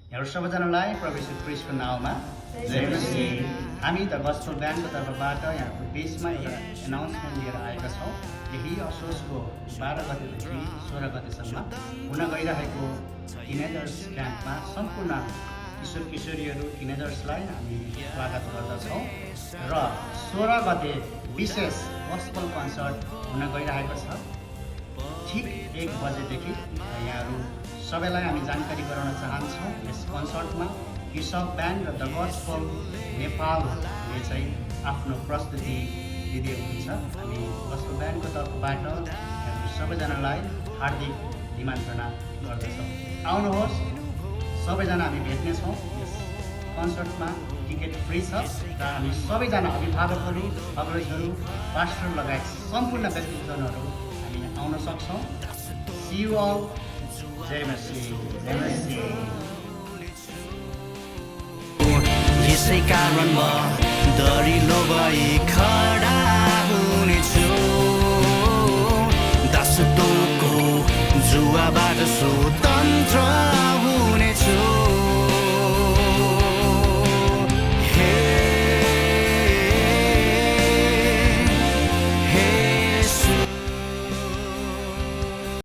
यहाँहरू सबैजनालाई प्रभु यीशु ख्रीष्टको नाउँमा जय मसीह। हामी द गस्पल ब्यान्डको तर्फबाट यहाँको बिचमा एउटा एनाउन्समेन्ट लिएर आएका छौँ। यही असोजको 12 गतेदेखि 16 गतेसम्म हुन गइरहेको टिनेजर्स क्याम्पमा सम्पूर्ण किशोर किशोरीहरू टिनेजर्सलाई हामी स्वागत गर्दछौँ र 16 गते विशेष गस्पल कन्सर्ट हुन गइरहेको छ। ठिक 1 बजेदेखि यहाँहरू सबैलाई हामी जानकारी गराउन चाहन्छौँ। यस कन्सर्टमा कृषक ब्यान्ड र द गस्पल नेपालले चाहिँ आफ्नो प्रस्तुति दिँदै हुनुहुन्छ। हामी गस्पल ब्यान्डको तर्फबाट यहाँहरू सबैजनालाई हार्दिक निमन्त्रणा गर्दछौँ। आउनुहोस्, सबैजना हामी भेट्नेछौँ। यस कन्सर्टमा टिकट फ्री छ र हामी सबैजना अभिभावकहरू, अग्रजहरू, पास्टर लगायत सम्पूर्ण व्यक्तिजनहरू हामी आउन सक्छौँ। See you all. जय मसीह, जय मसीह। यसै कारण म दरिलो भई खडा हुनेछु, दासत्वको जुवाबाट स्वतन्त्र